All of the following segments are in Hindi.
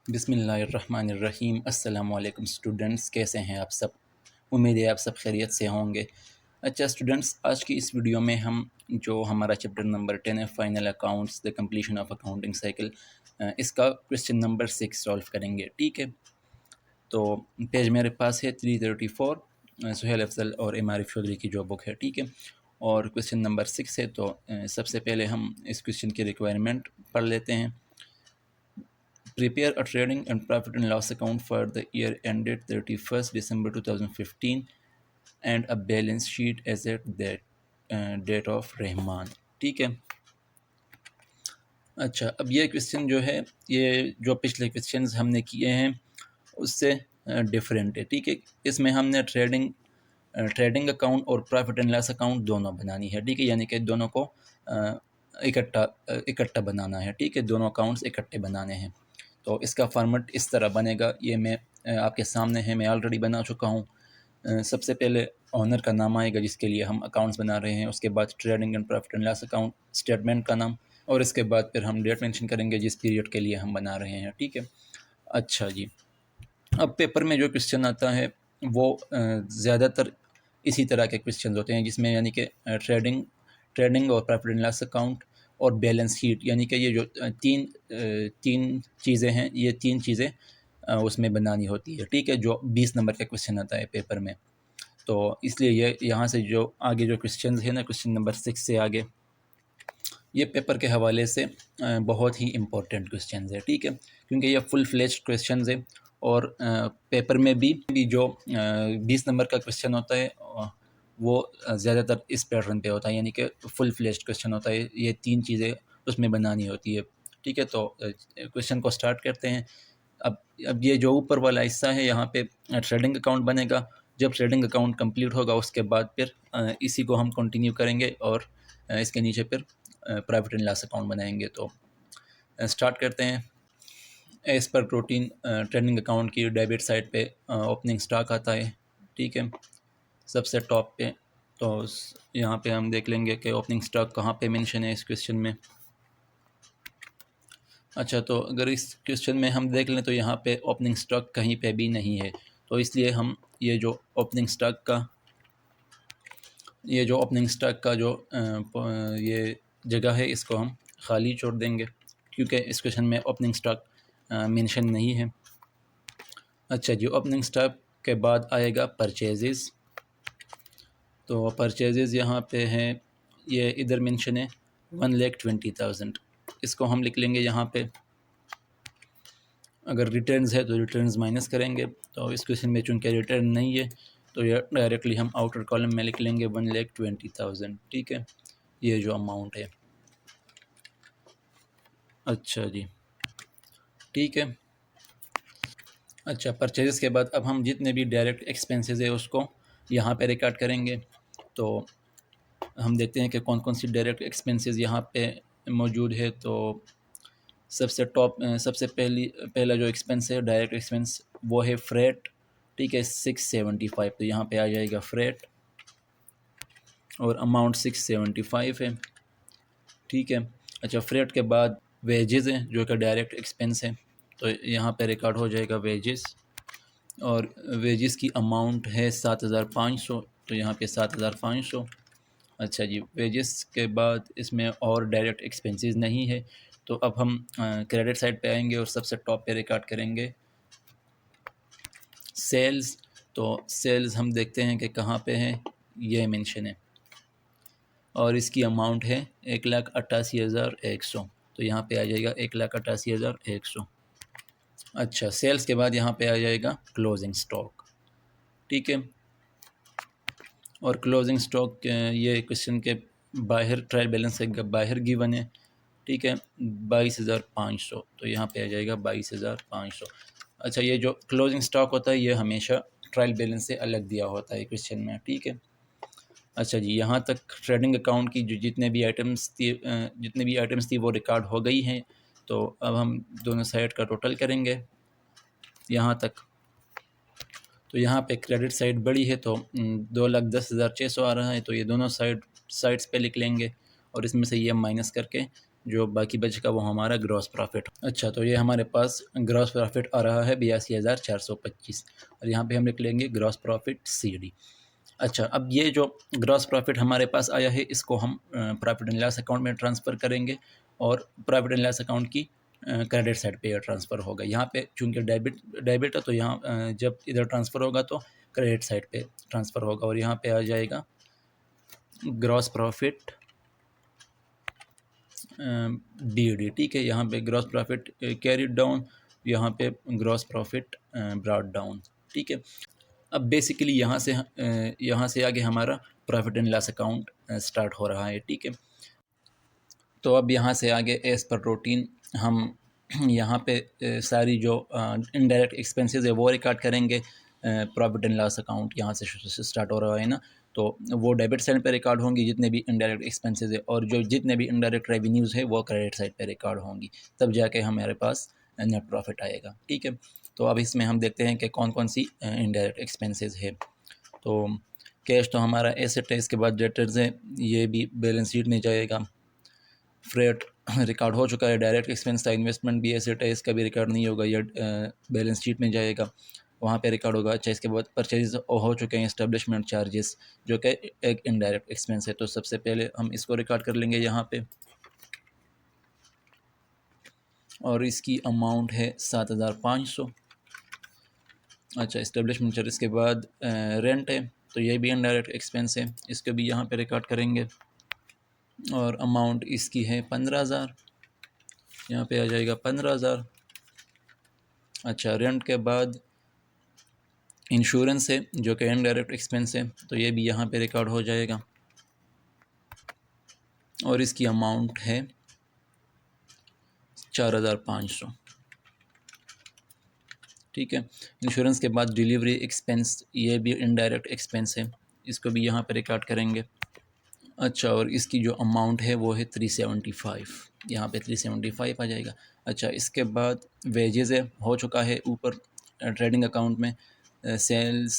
बिस्मिल्लाहिर्रहमानिर्रहीम। अस्सलामु अलैकुम स्टूडेंट्स, कैसे हैं आप सब? उम्मीद है आप सब खैरियत से होंगे। अच्छा स्टूडेंट्स, आज की इस वीडियो में हम जो हमारा चैप्टर नंबर 10 है, final accounts the completion of accounting cycle, इसका क्वेश्चन नंबर 6 सॉल्व करेंगे। ठीक है, तो पेज मेरे पास है 334, सुहेल अफजल और एम आरिफ चौधरी की जो बुक है। ठीक है, और क्वेश्चन नंबर 6 है। तो सबसे पहले हम इस क्वेश्चन की रिक्वायरमेंट पढ़ लेते हैं। Prepare a trading and profit and loss account for the year ended 31st December 2015 and a balance sheet as at that date of Rahman. ठीक है, अच्छा अब ये क्वेश्चन जो है, ये जो पिछले क्वेश्चंस हमने किए हैं उससे डिफरेंट है। ठीक है, इसमें हमने ट्रेडिंग अकाउंट और प्रॉफिट एंड लॉस अकाउंट दोनों बनानी है। ठीक है, यानी कि दोनों को इकट्ठा बनाना है। ठीक है, दोनों अकाउंट्स इकट्ठे बनाने हैं। तो इसका फॉर्मेट इस तरह बनेगा, ये मैं आपके सामने है, मैं ऑलरेडी बना चुका हूँ। सबसे पहले ऑनर का नाम आएगा जिसके लिए हम अकाउंट्स बना रहे हैं, उसके बाद trading and profit and loss account, statement का नाम, और इसके बाद फिर हम डेट मेंशन करेंगे जिस पीरियड के लिए हम बना रहे हैं। ठीक है, अच्छा जी, अब पेपर में जो क्वेश्चन आता है वो ज़्यादातर इसी तरह के क्वेश्चन होते हैं, जिसमें यानी कि ट्रेडिंग और प्रॉफिट एंड लॉस अकाउंट और बैलेंस शीट, यानी कि ये जो तीन चीज़ें हैं, ये तीन चीज़ें उसमें बनानी होती है। ठीक है, जो 20 नंबर का क्वेश्चन आता है पेपर में, तो इसलिए ये यहाँ से जो आगे जो क्वेश्चन है ना, क्वेश्चन नंबर 6 से आगे, ये पेपर के हवाले से बहुत ही इम्पोर्टेंट क्वेश्चन है। ठीक है, क्योंकि ये फुल फ्लेज्ड क्वेश्चन है, और पेपर में भी जो 20 नंबर का क्वेश्चन होता है वो ज़्यादातर इस पैटर्न पे होता है, यानी कि फुल फ्लेज्ड क्वेश्चन होता है, ये तीन चीज़ें उसमें बनानी होती है। ठीक है, तो क्वेश्चन को स्टार्ट करते हैं। अब ये जो ऊपर वाला हिस्सा है, यहाँ पे ट्रेडिंग अकाउंट बनेगा। जब ट्रेडिंग अकाउंट कंप्लीट होगा उसके बाद फिर इसी को हम कंटिन्यू करेंगे, और इसके नीचे फिर प्रॉफिट एंड लॉस अकाउंट बनाएंगे। तो स्टार्ट करते हैं। As per routine trading account की डेबिट साइड पे ओपनिंग स्टॉक आता है। ठीक है, सबसे टॉप पे। तो यहाँ पे हम देख लेंगे कि ओपनिंग स्टॉक कहाँ पे मेंशन है इस क्वेश्चन में। अच्छा, तो अगर इस क्वेश्चन में हम देख लें तो यहाँ पे ओपनिंग स्टॉक कहीं पे भी नहीं है, तो इसलिए हम ये जो ओपनिंग स्टॉक का जो ये जगह है, इसको हम खाली छोड़ देंगे, क्योंकि इस क्वेश्चन में ओपनिंग स्टॉक मेंशन नहीं है। अच्छा जी, ओपनिंग स्टॉक के बाद आएगा परचेजेस। तो परचेजेस यहाँ पे हैं, ये इधर मेंशन है 1,20,000, इसको हम लिख लेंगे यहाँ पे। अगर रिटर्न्स है तो रिटर्न्स माइनस करेंगे, तो इस क्वेश्चन में चूँकि रिटर्न नहीं है तो ये डायरेक्टली हम आउटर कॉलम में लिख लेंगे 1,20,000। ठीक है, ये जो अमाउंट है। अच्छा जी, ठीक है। अच्छा, परचेज़ के बाद अब हम जितने भी डायरेक्ट एक्सपेंसेस है उसको यहाँ पे रिकॉर्ड करेंगे। तो हम देखते हैं कि कौन कौन सी डायरेक्ट एक्सपेंसेस यहाँ पे मौजूद है। तो सबसे पहला जो एक्सपेंस है, डायरेक्ट एक्सपेंस, वो है फ्रेट। ठीक है, 675, तो यहाँ पे आ जाएगा फ्रेट, और अमाउंट 675 है। ठीक है, अच्छा, फ्रेट के बाद वेजेस हैं जो कि डायरेक्ट एक्सपेंस है, तो यहाँ पे रिकॉर्ड हो जाएगा वेजेस, और वेजेस की अमाउंट है 7,500, तो यहाँ पे 7,500। अच्छा जी, वेजेस के बाद इसमें और डायरेक्ट एक्सपेंसेस नहीं है, तो अब हम क्रेडिट साइड पे आएंगे और सबसे टॉप पे रिकॉर्ड करेंगे सेल्स। तो सेल्स हम देखते हैं कि कहाँ पे है, ये मेंशन है, और इसकी अमाउंट है 1,88,100, तो यहाँ पे आ जाएगा 1,88,100। अच्छा, सेल्स के बाद यहाँ पे आ जाएगा क्लोजिंग स्टॉक। ठीक है, और क्लोजिंग स्टॉक ये क्वेश्चन के बाहर, ट्रायल बैलेंस के बाहर गिवन है। ठीक है, 22,500, तो यहाँ पे आ जाएगा 22,500। अच्छा, ये जो क्लोजिंग स्टॉक होता है ये हमेशा ट्रायल बैलेंस से अलग दिया होता है क्वेश्चन में। ठीक है, अच्छा जी, यहाँ तक ट्रेडिंग अकाउंट की जो जितने भी आइटम्स थी वो रिकॉर्ड हो गई हैं। तो अब हम दोनों साइड का टोटल करेंगे यहाँ तक। तो यहाँ पे क्रेडिट साइड बड़ी है, तो 2,10,600 आ रहा है, तो ये दोनों साइड्स पे लिख लेंगे, और इसमें से ये माइनस करके जो बाकी बचेगा वो हमारा ग्रॉस प्रॉफिट। अच्छा, तो ये हमारे पास ग्रॉस प्रॉफिट आ रहा है 82,425 और यहाँ पे हम लिख लेंगे ग्रॉस प्रॉफिट CD। अच्छा, अब ये जो ग्रॉस प्रॉफिट हमारे पास आया है इसको हम प्रॉफिट एंड लॉस अकाउंट में ट्रांसफ़र करेंगे और प्रॉफिट एंड लॉस अकाउंट की क्रेडिट साइड पे ट्रांसफ़र होगा। यहाँ पे चूँकि डेबिट है तो यहाँ जब इधर ट्रांसफ़र होगा तो क्रेडिट साइड पे ट्रांसफ़र होगा और यहाँ पे आ जाएगा ग्रॉस प्रॉफिट BD। ठीक है, यहाँ पे ग्रॉस प्रॉफिट कैरिड डाउन, यहाँ पे ग्रॉस प्रॉफिट ब्रॉट डाउन। ठीक है, अब बेसिकली यहाँ से आगे हमारा profit and loss account start हो रहा है। ठीक है, तो अब यहाँ से आगे एज़ पर रूटीन हम यहाँ पे सारी जो इनडायरेक्ट एक्सपेंसेस है वो रिकॉर्ड करेंगे। प्रॉफिट एंड लॉस अकाउंट यहाँ से स्टार्ट हो रहा है ना, तो वो डेबिट साइड पे रिकॉर्ड होंगी जितने भी इनडायरेक्ट एक्सपेंसेस है, और जो जितने भी इनडायरेक्ट रेवेन्यूज़ है वो क्रेडिट साइड पे रिकॉर्ड होंगी, तब जाके हमारे पास नेट प्रॉफिट आएगा। ठीक है, तो अब इसमें हम देखते हैं कि कौन कौन सी इनडायरेक्ट एक्सपेंसेस है। तो कैश तो हमारा एसेट है, इसके बाद डेटर्स है, ये भी बैलेंस शीट में जाएगा। फ्रेट रिकॉर्ड हो चुका है, डायरेक्ट एक्सपेंस था, इन्वेस्टमेंट भी एसेट है, इसका भी रिकॉर्ड नहीं होगा, ये बैलेंस शीट में जाएगा, वहाँ पे रिकॉर्ड होगा। अच्छा, इसके बाद परचेज हो चुके हैं, इस्टेब्लिशमेंट चार्जेस जो कि एक इनडायरेक्ट एक्सपेंस है, तो सबसे पहले हम इसको रिकॉर्ड कर लेंगे यहाँ पे, और इसकी अमाउंट है 7,500। अच्छा, इस्टेब्लिशमेंट चार्जेस के बाद रेंट है, तो ये भी इनडायरेक्ट एक्सपेंस है, इसको भी यहाँ पे रिकॉर्ड करेंगे, और अमाउंट इसकी है 15,000, यहाँ पे आ जाएगा 15,000। अच्छा, रेंट के बाद इंश्योरेंस है जो कि इनडायरेक्ट एक्सपेंस है, तो ये भी यहाँ पे रिकॉर्ड हो जाएगा, और इसकी अमाउंट है 4,500। ठीक है, इंश्योरेंस के बाद डिलीवरी एक्सपेंस, ये भी इनडायरेक्ट एक्सपेंस है, इसको भी यहाँ पे रिकॉर्ड करेंगे। अच्छा, और इसकी जो अमाउंट है वो है 375, यहाँ पे 375 आ जाएगा। अच्छा, इसके बाद वेजेस है, हो चुका है ऊपर ट्रेडिंग अकाउंट में, सेल्स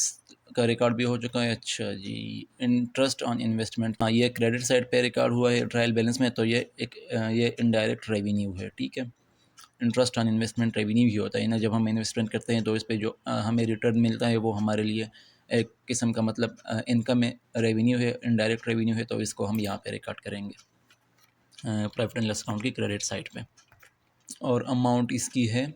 का रिकॉर्ड भी हो चुका है। अच्छा जी, इंटरेस्ट ऑन इन्वेस्टमेंट, हाँ ये क्रेडिट साइड पे रिकॉर्ड हुआ है ट्रायल बैलेंस में, तो ये इनडायरेक्ट रेवेन्यू है। ठीक है, इंटरेस्ट ऑन इन्वेस्टमेंट रेवेन्यू ही होता है ना, जब हम इन्वेस्टमेंट करते हैं तो इस पे जो हमें रिटर्न मिलता है वो हमारे लिए एक किस्म का मतलब इनकम है, रेवेन्यू है, इनडायरेक्ट रेवेन्यू है, तो इसको हम यहाँ पे रिकॉर्ड करेंगे प्रॉफिट एंड लॉस अकाउंट की क्रेडिट साइड पे, और अमाउंट इसकी है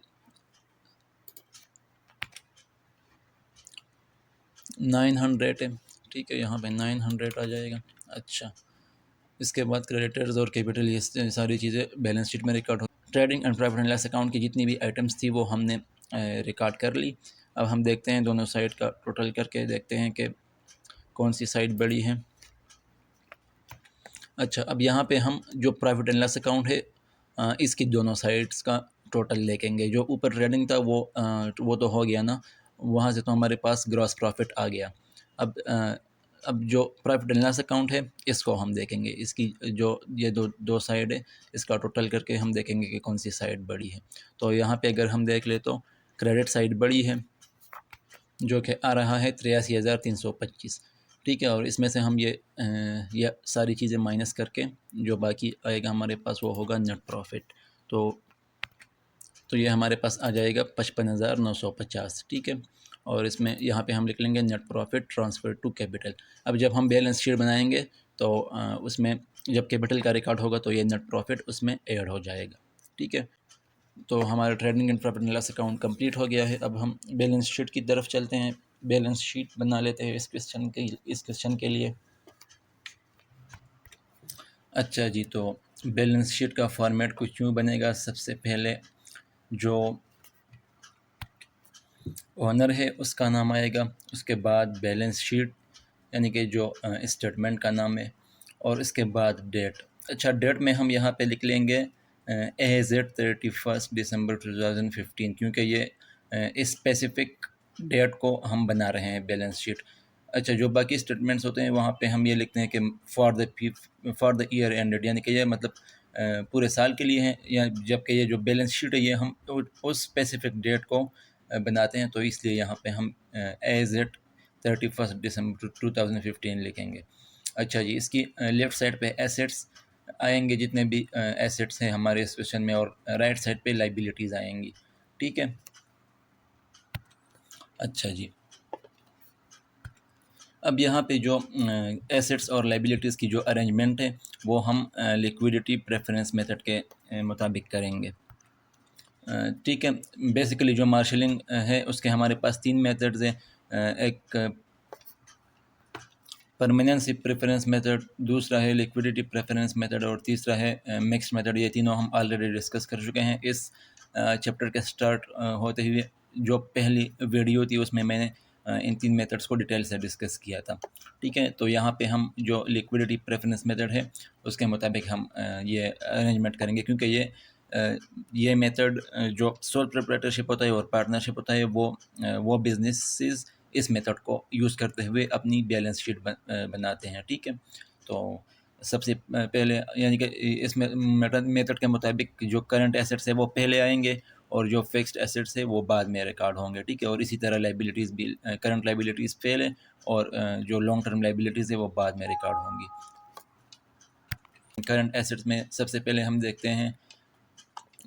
900 है। ठीक है, यहाँ पे 900 आ जाएगा। अच्छा, इसके बाद क्रेडिटर्स और कैपिटल, ये सारी चीज़ें बैलेंस शीट में रिकॉर्ड हो। Trading and profit and loss account की जितनी भी आइटम्स थी वो हमने रिकॉर्ड कर ली। अब हम देखते हैं दोनों साइड का टोटल करके देखते हैं कि कौन सी साइड बड़ी है। अच्छा, अब यहाँ पे हम जो प्रॉफिट एंड लॉस अकाउंट है इसकी दोनों साइड्स का टोटल देखेंगे। जो ऊपर ट्रेडिंग था वो तो हो गया ना, वहाँ से तो हमारे पास ग्रॉस प्रॉफिट आ गया। अब जो प्रॉफिट एंड लॉस अकाउंट है इसको हम देखेंगे, इसकी जो ये दो साइड है इसका टोटल करके हम देखेंगे कि कौन सी साइड बड़ी है। तो यहाँ पे अगर हम देख ले तो क्रेडिट साइड बड़ी है जो कि आ रहा है 83,325। ठीक है, और इसमें से हम ये सारी चीज़ें माइनस करके जो बाकी आएगा हमारे पास वो होगा नेट प्रॉफिट। तो ये हमारे पास आ जाएगा 55,950। ठीक है, और इसमें यहाँ पे हम लिख लेंगे net profit transfer to capital. अब जब हम बैलेंस शीट बनाएंगे तो उसमें जब कैपिटल का रिकॉर्ड होगा तो ये नेट प्रॉफिट उसमें ऐड हो जाएगा। ठीक है, तो हमारा trading and profit and loss account complete हो गया है। अब हम बैलेंस शीट की तरफ चलते हैं, बैलेंस शीट बना लेते हैं इस क्वेश्चन के लिए। अच्छा जी, तो बैलेंस शीट का फॉर्मेट कुछ यूँ बनेगा। सबसे पहले जो ओनर है उसका नाम आएगा, उसके बाद बैलेंस शीट यानी कि जो स्टेटमेंट का नाम है, और इसके बाद डेट। अच्छा, डेट में हम यहाँ पे लिख लेंगे एज एट 31 दिसंबर 2015, क्योंकि ये स्पेसिफिक डेट को हम बना रहे हैं बैलेंस शीट। अच्छा, जो बाकी स्टेटमेंट्स होते हैं वहाँ पे हम ये लिखते हैं कि फॉर द ईयर एंडेड, यानी कि ये मतलब पूरे साल के लिए हैं, या जबकि ये जो बैलेंस शीट है ये हम उस स्पेसिफिक डेट को बनाते हैं, तो इसलिए यहाँ पे हम एज एट 31 दिसंबर 2015 लिखेंगे। अच्छा जी, इसकी लेफ़्ट साइड पे एसेट्स, आएंगे जितने भी एसेट्स हैं हमारे इस क्वेश्चन में, और राइट साइड पे लाइबिलिटीज़ आएंगी। ठीक है, अच्छा जी। अब यहाँ पे जो एसेट्स और लाइबिलिटीज़ की जो अरेंजमेंट है वो हम लिक्विडिटी प्रेफरेंस मेथड के मुताबिक करेंगे। ठीक है, बेसिकली जो मार्शलिंग है उसके हमारे पास तीन मेथड्स हैं। एक परमानेंसी प्रेफरेंस मेथड, दूसरा है लिक्विडिटी प्रेफरेंस मेथड, और तीसरा है मिक्स्ड मेथड। ये तीनों हम ऑलरेडी डिस्कस कर चुके हैं इस चैप्टर के स्टार्ट होते हुए। जो पहली वीडियो थी उसमें मैंने इन तीन मेथड्स को डिटेल से डिस्कस किया था। ठीक है, तो यहाँ पे हम जो लिक्विडिटी प्रेफरेंस मेथड है उसके मुताबिक हम ये अरेंजमेंट करेंगे, क्योंकि ये मेथड जो सोल प्रोप्राइटरशिप होता है और पार्टनरशिप होता है वो बिजनेसेस इस मेथड को यूज़ करते हुए अपनी बैलेंस शीट बनाते हैं। ठीक है, तो सबसे पहले यानी कि इस मेथड के मुताबिक जो करंट एसेट्स है वो पहले आएंगे और जो फिक्स्ड एसेट्स है वो बाद में रिकॉर्ड होंगे। ठीक है, और इसी तरह लाइबिलिटीज़ भी, करंट लाइबिलिटीज़ पहले और जो लॉन्ग टर्म लाइबिलिटीज़ है वो बाद में रिकॉर्ड होंगी। करंट एसेट्स में सबसे पहले हम देखते हैं,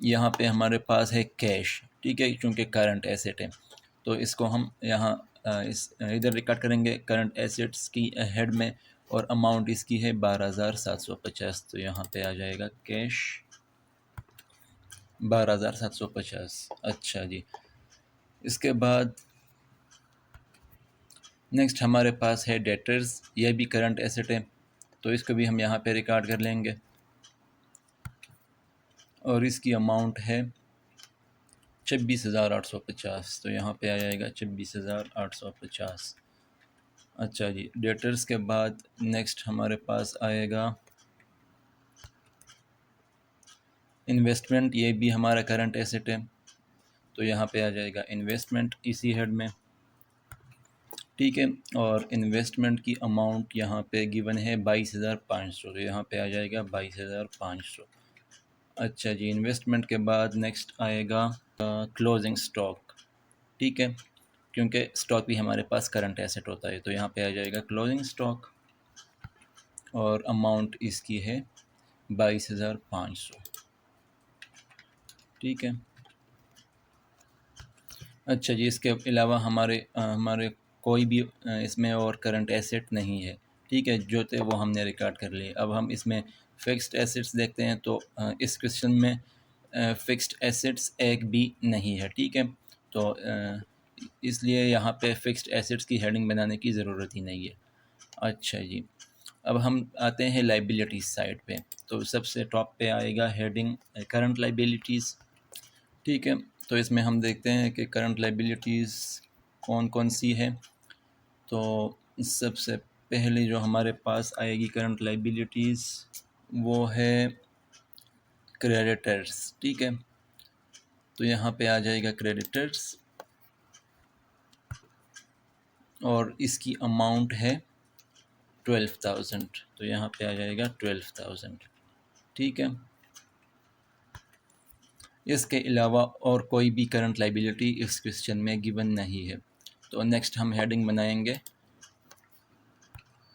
यहाँ पे हमारे पास है कैश। ठीक है, क्योंकि करंट एसेट है तो इसको हम यहाँ इस इधर रिकॉर्ड करेंगे करंट एसेट्स की हेड में, और अमाउंट इसकी है 12,750। तो यहाँ पे आ जाएगा कैश 12,750। अच्छा जी, इसके बाद नेक्स्ट हमारे पास है डेटर्स। यह भी करंट एसेट है तो इसको भी हम यहाँ पे रिकॉर्ड कर लेंगे, और इसकी अमाउंट है 26,850। तो यहाँ पे आ जाएगा 26,850। अच्छा जी, डेटर्स के बाद नेक्स्ट हमारे पास आएगा इन्वेस्टमेंट। ये भी हमारा करंट एसेट है तो यहाँ पे आ जाएगा इन्वेस्टमेंट इसी हेड में। ठीक है, और इन्वेस्टमेंट की अमाउंट यहाँ पे गिवन है 22,500। तो यहाँ पे आ जाएगा 22,500। अच्छा जी, इन्वेस्टमेंट के बाद नेक्स्ट आएगा क्लोजिंग स्टॉक। ठीक है, क्योंकि स्टॉक भी हमारे पास करंट एसेट होता है तो यहाँ पे आ जाएगा क्लोजिंग स्टॉक, और अमाउंट इसकी है 22,500। ठीक है, अच्छा जी, इसके अलावा हमारे कोई भी इसमें और करंट एसेट नहीं है। ठीक है, जो थे वो हमने रिकॉर्ड कर लिए। अब हम इसमें फ़िक्स्ड एसेट्स देखते हैं तो इस क्वेश्चन में फ़िक्स्ड एसेट्स एक भी नहीं है। ठीक है, तो इसलिए यहाँ पे फ़िक्स्ड एसेट्स की हेडिंग बनाने की ज़रूरत ही नहीं है। अच्छा जी, अब हम आते हैं लाइबिलिटीज़ साइड पे। तो सबसे टॉप पे आएगा हेडिंग करंट लाइबिलिटीज़। ठीक है, तो इसमें हम देखते हैं कि करंट लाइबिलिटीज़ कौन कौन सी है। तो सबसे पहले जो हमारे पास आएगी करंट लाइबिलिटीज़ वो है क्रेडिटर्स। ठीक है, तो यहाँ पे आ जाएगा क्रेडिटर्स, और इसकी अमाउंट है 12,000। तो यहाँ पे आ जाएगा 12,000। ठीक है, इसके अलावा और कोई भी करंट लाइबिलिटी इस क्वेश्चन में गिवन नहीं है। तो नेक्स्ट हम हेडिंग बनाएंगे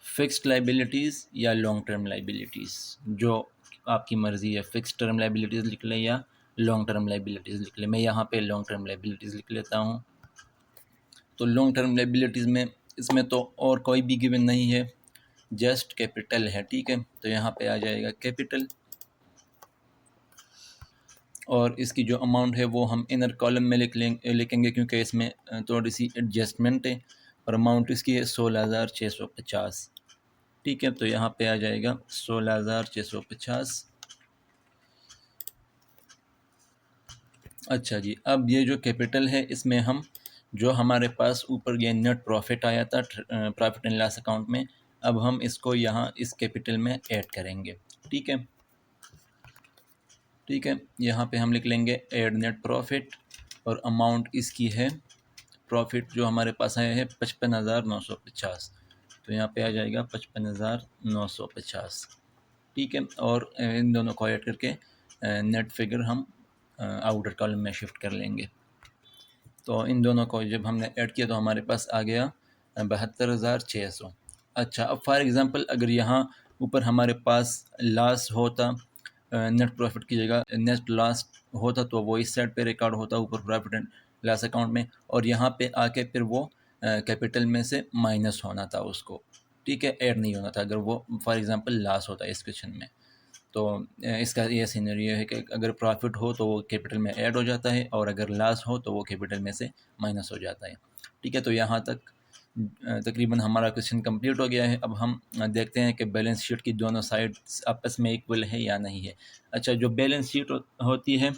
फ़िक्स्ड लाइबिलिटीज़ या लॉन्ग टर्म लाइबिलिटीज़, जो आपकी मर्ज़ी है। फ़िक्स्ड टर्म लाइबिलिटीज़ लिख लें या लॉन्ग टर्म लाइबिलिटीज़ लिख लें। मैं यहाँ पे लॉन्ग टर्म लाइबिलिटीज़ लिख लेता हूँ। तो लॉन्ग टर्म लाइबिलिटीज़ में इसमें तो और कोई भी गिवन नहीं है, जस्ट कैपिटल है। ठीक है, तो यहाँ पे आ जाएगा कैपिटल, और इसकी जो अमाउंट है वो हम इनर कॉलम में लिखेंगे क्योंकि इसमें थोड़ी सी एडजस्टमेंट है, और अमाउंट इसकी है 16,650। ठीक है, तो यहाँ पे आ जाएगा 16,650। अच्छा जी, अब ये जो कैपिटल है इसमें हम जो हमारे पास ऊपर ये नेट प्रॉफिट आया था प्रॉफिट एंड लॉस अकाउंट में, अब हम इसको यहाँ इस कैपिटल में ऐड करेंगे। ठीक है, ठीक है, यहाँ पे हम लिख लेंगे ऐड नेट प्रॉफिट, और अमाउंट इसकी है, प्रॉफिट जो हमारे पास आया है 55,950। तो यहाँ पे आ जाएगा 55,950। ठीक है, और इन दोनों को ऐड करके नेट फिगर हम आउटर कॉलम में शिफ्ट कर लेंगे। तो इन दोनों को जब हमने ऐड किया तो हमारे पास आ गया 72,600। अच्छा, अब फॉर एग्ज़ाम्पल अगर यहाँ ऊपर हमारे पास लॉस होता, नेट प्रॉफिट की जगह नेट लॉस होता तो वो इस साइड पे रिकॉर्ड होता ऊपर प्रॉफिट एंड लॉस अकाउंट में, और यहाँ पे आके फिर वो कैपिटल में से माइनस होना था उसको, ठीक है, ऐड नहीं होना था अगर वो फॉर एग्जांपल लॉस होता है इस क्वेश्चन में। तो इसका ये सिनेरियो है कि अगर प्रॉफिट हो तो वो कैपिटल में ऐड हो जाता है, और अगर लॉस हो तो वो कैपिटल में से माइनस हो जाता है। ठीक है, तो यहाँ तक तकरीबन हमारा क्वेश्चन कंप्लीट हो गया है। अब हम देखते हैं कि बैलेंस शीट की दोनों साइड्स आपस में इक्वल है या नहीं है। अच्छा, जो बैलेंस शीट होती है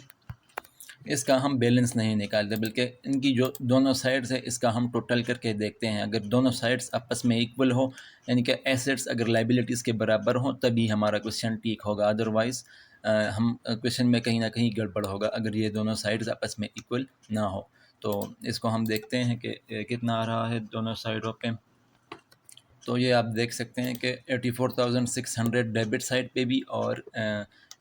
इसका हम बैलेंस नहीं निकालते, बल्कि इनकी जो दोनों साइड्स है इसका हम टोटल करके देखते हैं। अगर दोनों साइड्स आपस में इक्वल हो, यानी कि एसेट्स अगर लाइबिलिटीज़ के बराबर हो, तभी हमारा क्वेश्चन ठीक होगा। अदरवाइज़ हम क्वेश्चन में कहीं ना कहीं गड़बड़ होगा अगर ये दोनों साइड्स आपस में इक्वल ना हो। तो इसको हम देखते हैं कि कितना आ रहा है दोनों साइडों पे। तो ये आप देख सकते हैं कि 84,600 डेबिट साइड पे भी और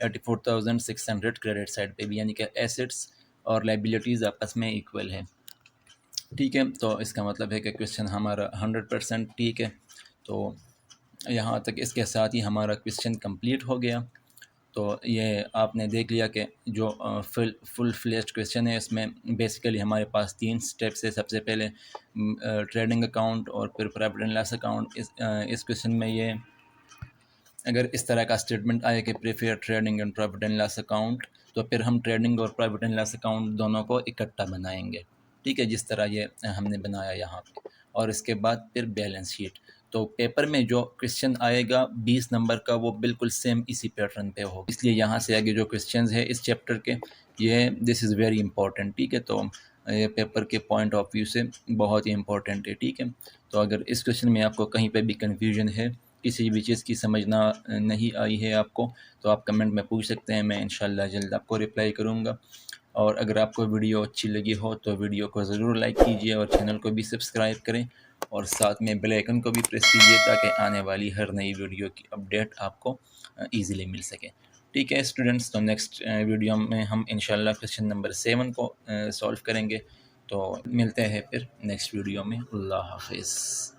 84,600 क्रेडिट साइड पे भी, यानी कि एसेट्स और लाइबिलिटीज़ आपस में इक्वल है। ठीक है, तो इसका मतलब है कि क्वेश्चन हमारा 100% ठीक है। तो यहाँ तक इसके साथ ही हमारा क्वेश्चन कंप्लीट हो गया। तो ये आपने देख लिया कि जो फुल फ्लेश्ड क्वेश्चन है इसमें बेसिकली हमारे पास 3 स्टेप्स है। सबसे पहले ट्रेडिंग अकाउंट और फिर प्रॉफिट एंड लॉस अकाउंट। इस क्वेश्चन में ये अगर इस तरह का स्टेटमेंट आए कि prefer trading and profit and loss account, तो फिर हम ट्रेडिंग और प्रॉफिट एंड लॉस अकाउंट दोनों को इकट्ठा बनाएंगे। ठीक है, जिस तरह ये हमने बनाया यहाँ पे, और इसके बाद फिर बैलेंस शीट। तो पेपर में जो क्वेश्चन आएगा 20 नंबर का, वो बिल्कुल सेम इसी पैटर्न पे होगा। इसलिए यहाँ से आगे जो क्वेश्चंस है इस चैप्टर के, ये दिस इज़ वेरी इंपॉर्टेंट। ठीक है, तो ये पेपर के पॉइंट ऑफ व्यू से बहुत ही इंपॉर्टेंट है। ठीक है, तो अगर इस क्वेश्चन में आपको कहीं पे भी कन्फ्यूजन है, किसी भी चीज़ की समझना नहीं आई है आपको, तो आप कमेंट में पूछ सकते हैं, मैं इंशाल्लाह जल्द आपको रिप्लाई करूँगा। और अगर आपको वीडियो अच्छी लगी हो तो वीडियो को ज़रूर लाइक कीजिए और चैनल को भी सब्सक्राइब करें, और साथ में बेल आइकन को भी प्रेस कीजिए ताकि आने वाली हर नई वीडियो की अपडेट आपको ईज़िली मिल सके। ठीक है स्टूडेंट्स, तो नेक्स्ट वीडियो में हम इंशाल्लाह क्वेश्चन नंबर 7 को सॉल्व करेंगे। तो मिलते हैं फिर नेक्स्ट वीडियो में। अल्लाह हाफिज़।